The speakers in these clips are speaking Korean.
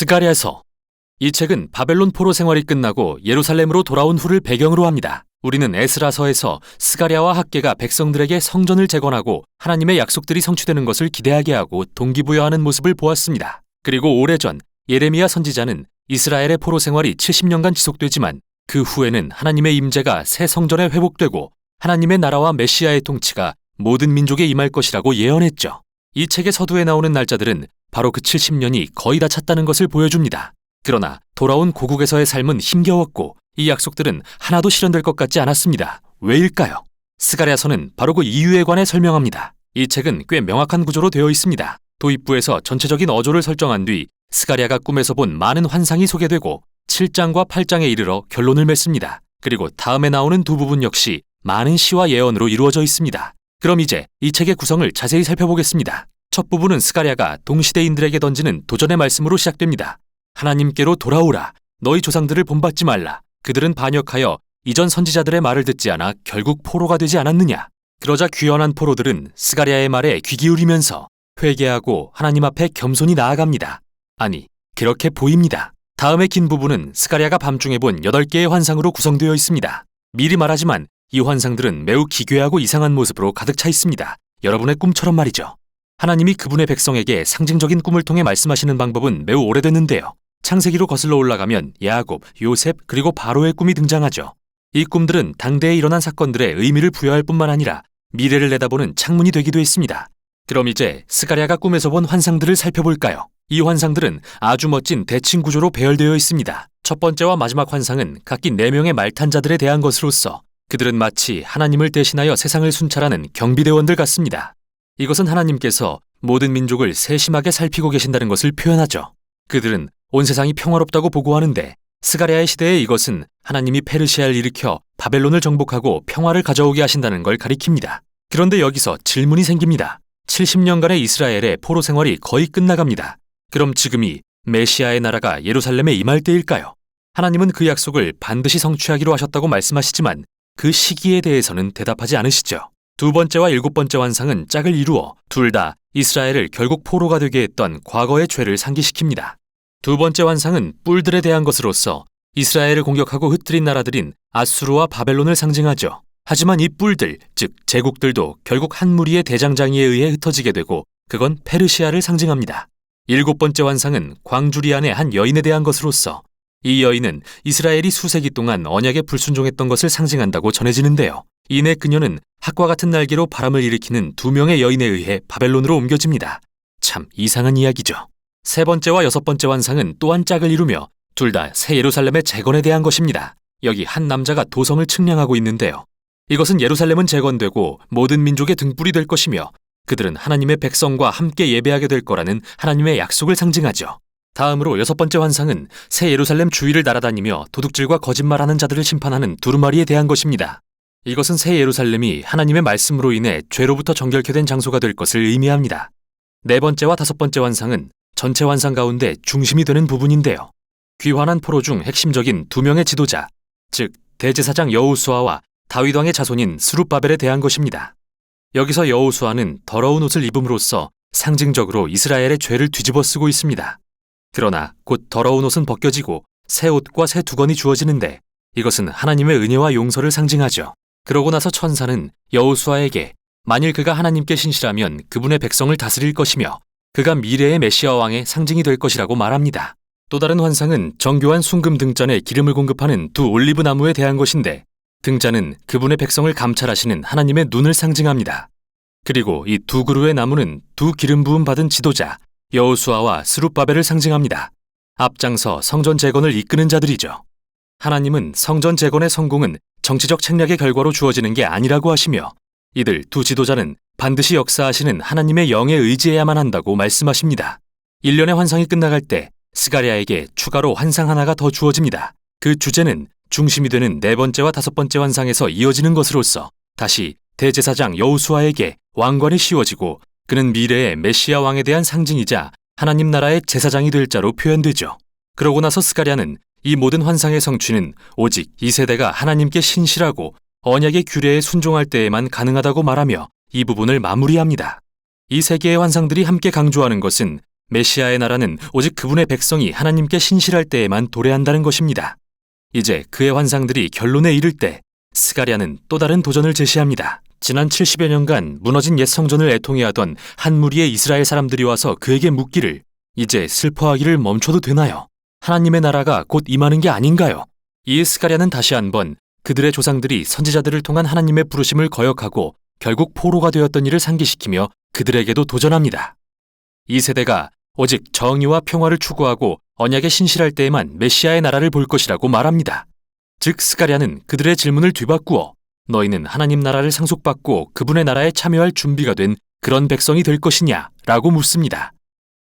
스가랴서. 이 책은 바벨론 포로 생활이 끝나고 예루살렘으로 돌아온 후를 배경으로 합니다. 우리는 에스라서에서 스가랴와 학개가 백성들에게 성전을 재건하고 하나님의 약속들이 성취되는 것을 기대하게 하고 동기부여하는 모습을 보았습니다. 그리고 오래전 예레미야 선지자는 이스라엘의 포로 생활이 70년간 지속되지만 그 후에는 하나님의 임재가 새 성전에 회복되고 하나님의 나라와 메시아의 통치가 모든 민족에 임할 것이라고 예언했죠. 이 책의 서두에 나오는 날짜들은 바로 그 70년이 거의 다 찼다는 것을 보여줍니다. 그러나 돌아온 고국에서의 삶은 힘겨웠고 이 약속들은 하나도 실현될 것 같지 않았습니다. 왜일까요? 스가랴서는 바로 그 이유에 관해 설명합니다. 이 책은 꽤 명확한 구조로 되어 있습니다. 도입부에서 전체적인 어조를 설정한 뒤 스가랴가 꿈에서 본 많은 환상이 소개되고 7장과 8장에 이르러 결론을 맺습니다. 그리고 다음에 나오는 두 부분 역시 많은 시와 예언으로 이루어져 있습니다. 그럼 이제 이 책의 구성을 자세히 살펴보겠습니다. 첫 부분은 스가랴가 동시대인들에게 던지는 도전의 말씀으로 시작됩니다. 하나님께로 돌아오라. 너희 조상들을 본받지 말라. 그들은 반역하여 이전 선지자들의 말을 듣지 않아 결국 포로가 되지 않았느냐. 그러자 귀연한 포로들은 스가랴의 말에 귀 기울이면서 회개하고 하나님 앞에 겸손히 나아갑니다. 아니, 그렇게 보입니다. 다음의 긴 부분은 스가랴가 밤중에 본 8개의 환상으로 구성되어 있습니다. 미리 말하지만 이 환상들은 매우 기괴하고 이상한 모습으로 가득 차 있습니다. 여러분의 꿈처럼 말이죠. 하나님이 그분의 백성에게 상징적인 꿈을 통해 말씀하시는 방법은 매우 오래됐는데요. 창세기로 거슬러 올라가면 야곱, 요셉, 그리고 바로의 꿈이 등장하죠. 이 꿈들은 당대에 일어난 사건들의 의미를 부여할 뿐만 아니라 미래를 내다보는 창문이 되기도 했습니다. 그럼 이제 스가랴가 꿈에서 본 환상들을 살펴볼까요? 이 환상들은 아주 멋진 대칭 구조로 배열되어 있습니다. 첫 번째와 마지막 환상은 각기 4명의 말탄자들에 대한 것으로서 그들은 마치 하나님을 대신하여 세상을 순찰하는 경비대원들 같습니다. 이것은 하나님께서 모든 민족을 세심하게 살피고 계신다는 것을 표현하죠. 그들은 온 세상이 평화롭다고 보고하는데 스가랴의 시대에 이것은 하나님이 페르시아를 일으켜 바벨론을 정복하고 평화를 가져오게 하신다는 걸 가리킵니다. 그런데 여기서 질문이 생깁니다. 70년간의 이스라엘의 포로 생활이 거의 끝나갑니다. 그럼 지금이 메시아의 나라가 예루살렘에 임할 때일까요? 하나님은 그 약속을 반드시 성취하기로 하셨다고 말씀하시지만 그 시기에 대해서는 대답하지 않으시죠. 두 번째와 7번째 환상은 짝을 이루어 둘 다 이스라엘을 결국 포로가 되게 했던 과거의 죄를 상기시킵니다. 두 번째 환상은 뿔들에 대한 것으로서 이스라엘을 공격하고 흩뜨린 나라들인 아수르와 바벨론을 상징하죠. 하지만 이 뿔들, 즉 제국들도 결국 한 무리의 대장장이에 의해 흩어지게 되고 그건 페르시아를 상징합니다. 7번째 환상은 광주리 안의 한 여인에 대한 것으로서 이 여인은 이스라엘이 수세기 동안 언약에 불순종했던 것을 상징한다고 전해지는데요. 이내 그녀는 학과 같은 날개로 바람을 일으키는 2명의 여인에 의해 바벨론으로 옮겨집니다. 참 이상한 이야기죠. 세 번째와 6번째 환상은 또한 짝을 이루며 둘 다 새 예루살렘의 재건에 대한 것입니다. 여기 한 남자가 도성을 측량하고 있는데요. 이것은 예루살렘은 재건되고 모든 민족의 등불이 될 것이며 그들은 하나님의 백성과 함께 예배하게 될 거라는 하나님의 약속을 상징하죠. 다음으로 6번째 환상은 새 예루살렘 주위를 날아다니며 도둑질과 거짓말하는 자들을 심판하는 두루마리에 대한 것입니다. 이것은 새 예루살렘이 하나님의 말씀으로 인해 죄로부터 정결케 된 장소가 될 것을 의미합니다. 4번째와 5번째 환상은 전체 환상 가운데 중심이 되는 부분인데요. 귀환한 포로 중 핵심적인 2명의 지도자, 즉 대제사장 여호수아와 다윗 왕의 자손인 스룹바벨에 대한 것입니다. 여기서 여호수아는 더러운 옷을 입음으로써 상징적으로 이스라엘의 죄를 뒤집어 쓰고 있습니다. 그러나 곧 더러운 옷은 벗겨지고 새 옷과 새 두건이 주어지는데 이것은 하나님의 은혜와 용서를 상징하죠. 그러고 나서 천사는 여호수아에게 만일 그가 하나님께 신실하면 그분의 백성을 다스릴 것이며 그가 미래의 메시아 왕의 상징이 될 것이라고 말합니다. 또 다른 환상은 정교한 순금 등잔에 기름을 공급하는 2 올리브 나무에 대한 것인데 등잔은 그분의 백성을 감찰하시는 하나님의 눈을 상징합니다. 그리고 이 2 그루의 나무는 2 기름 부음 받은 지도자 여호수아와 스룹바벨을 상징합니다. 앞장서 성전 재건을 이끄는 자들이죠. 하나님은 성전 재건의 성공은 정치적 책략의 결과로 주어지는 게 아니라고 하시며 이들 2 지도자는 반드시 역사하시는 하나님의 영에 의지해야만 한다고 말씀하십니다. 1년의 환상이 끝나갈 때 스가랴에게 추가로 환상 하나가 더 주어집니다. 그 주제는 중심이 되는 4번째와 5번째 환상에서 이어지는 것으로서 다시 대제사장 여호수아에게 왕관이 씌워지고 그는 미래의 메시아 왕에 대한 상징이자 하나님 나라의 제사장이 될 자로 표현되죠. 그러고 나서 스가랴는 이 모든 환상의 성취는 오직 이 세대가 하나님께 신실하고 언약의 규례에 순종할 때에만 가능하다고 말하며 이 부분을 마무리합니다. 이 세 개의 환상들이 함께 강조하는 것은 메시아의 나라는 오직 그분의 백성이 하나님께 신실할 때에만 도래한다는 것입니다. 이제 그의 환상들이 결론에 이를 때 스가랴는 또 다른 도전을 제시합니다. 지난 70여 년간 무너진 옛 성전을 애통해하던 한 무리의 이스라엘 사람들이 와서 그에게 묻기를 이제 슬퍼하기를 멈춰도 되나요? 하나님의 나라가 곧 임하는 게 아닌가요? 이에 스가랴는 다시 한번 그들의 조상들이 선지자들을 통한 하나님의 부르심을 거역하고 결국 포로가 되었던 일을 상기시키며 그들에게도 도전합니다. 이 세대가 오직 정의와 평화를 추구하고 언약에 신실할 때에만 메시아의 나라를 볼 것이라고 말합니다. 즉 스가랴는 그들의 질문을 뒤바꾸어 너희는 하나님 나라를 상속받고 그분의 나라에 참여할 준비가 된 그런 백성이 될 것이냐 라고 묻습니다.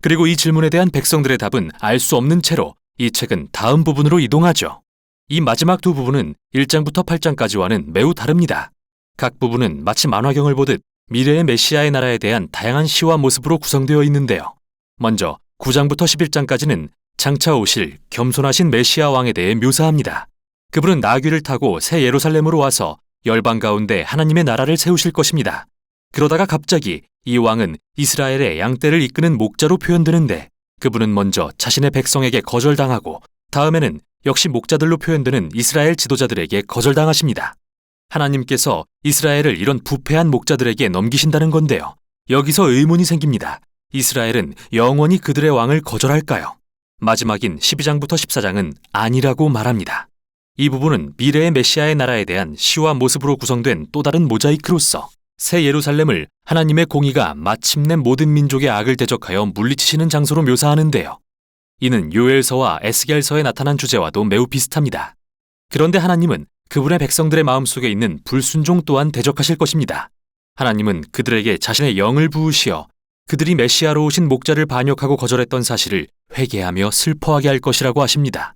그리고 이 질문에 대한 백성들의 답은 알 수 없는 채로 이 책은 다음 부분으로 이동하죠. 이 마지막 두 부분은 1장부터 8장까지와는 매우 다릅니다. 각 부분은 마치 만화경을 보듯 미래의 메시아의 나라에 대한 다양한 시와 모습으로 구성되어 있는데요. 먼저 9장부터 11장까지는 장차 오실 겸손하신 메시아 왕에 대해 묘사합니다. 그분은 나귀를 타고 새 예루살렘으로 와서 열방 가운데 하나님의 나라를 세우실 것입니다. 그러다가 갑자기 이 왕은 이스라엘의 양떼를 이끄는 목자로 표현되는데 그분은 먼저 자신의 백성에게 거절당하고 다음에는 역시 목자들로 표현되는 이스라엘 지도자들에게 거절당하십니다. 하나님께서 이스라엘을 이런 부패한 목자들에게 넘기신다는 건데요. 여기서 의문이 생깁니다. 이스라엘은 영원히 그들의 왕을 거절할까요? 마지막인 12장부터 14장은 아니라고 말합니다. 이 부분은 미래의 메시아의 나라에 대한 시와 모습으로 구성된 또 다른 모자이크로서 새 예루살렘을 하나님의 공의가 마침내 모든 민족의 악을 대적하여 물리치시는 장소로 묘사하는데요. 이는 요엘서와 에스겔서에 나타난 주제와도 매우 비슷합니다. 그런데 하나님은 그분의 백성들의 마음속에 있는 불순종 또한 대적하실 것입니다. 하나님은 그들에게 자신의 영을 부으시어 그들이 메시아로 오신 목자를 반역하고 거절했던 사실을 회개하며 슬퍼하게 할 것이라고 하십니다.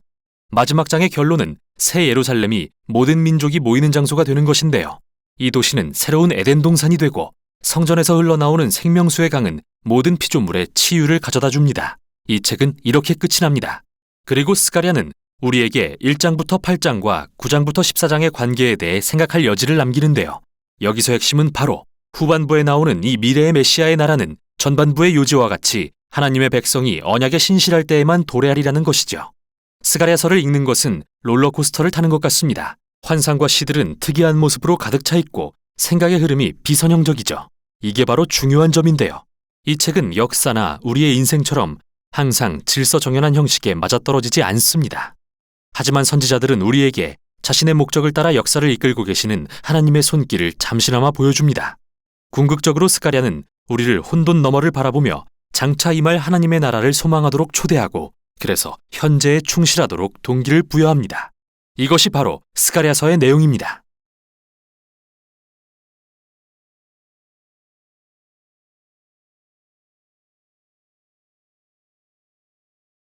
마지막 장의 결론은 새 예루살렘이 모든 민족이 모이는 장소가 되는 것인데요. 이 도시는 새로운 에덴 동산이 되고 성전에서 흘러나오는 생명수의 강은 모든 피조물에 치유를 가져다 줍니다. 이 책은 이렇게 끝이 납니다. 그리고 스가랴는 우리에게 1장부터 8장과 9장부터 14장의 관계에 대해 생각할 여지를 남기는데요. 여기서 핵심은 바로 후반부에 나오는 이 미래의 메시아의 나라는 전반부의 요지와 같이 하나님의 백성이 언약에 신실할 때에만 도래하리라는 것이죠. 스가랴서를 읽는 것은 롤러코스터를 타는 것 같습니다. 환상과 시들은 특이한 모습으로 가득 차 있고 생각의 흐름이 비선형적이죠. 이게 바로 중요한 점인데요. 이 책은 역사나 우리의 인생처럼 항상 질서정연한 형식에 맞아떨어지지 않습니다. 하지만 선지자들은 우리에게 자신의 목적을 따라 역사를 이끌고 계시는 하나님의 손길을 잠시나마 보여줍니다. 궁극적으로 스가랴는 우리를 혼돈 너머를 바라보며 장차 임할 하나님의 나라를 소망하도록 초대하고 그래서 현재에 충실하도록 동기를 부여합니다. 이것이 바로 스가랴서의 내용입니다.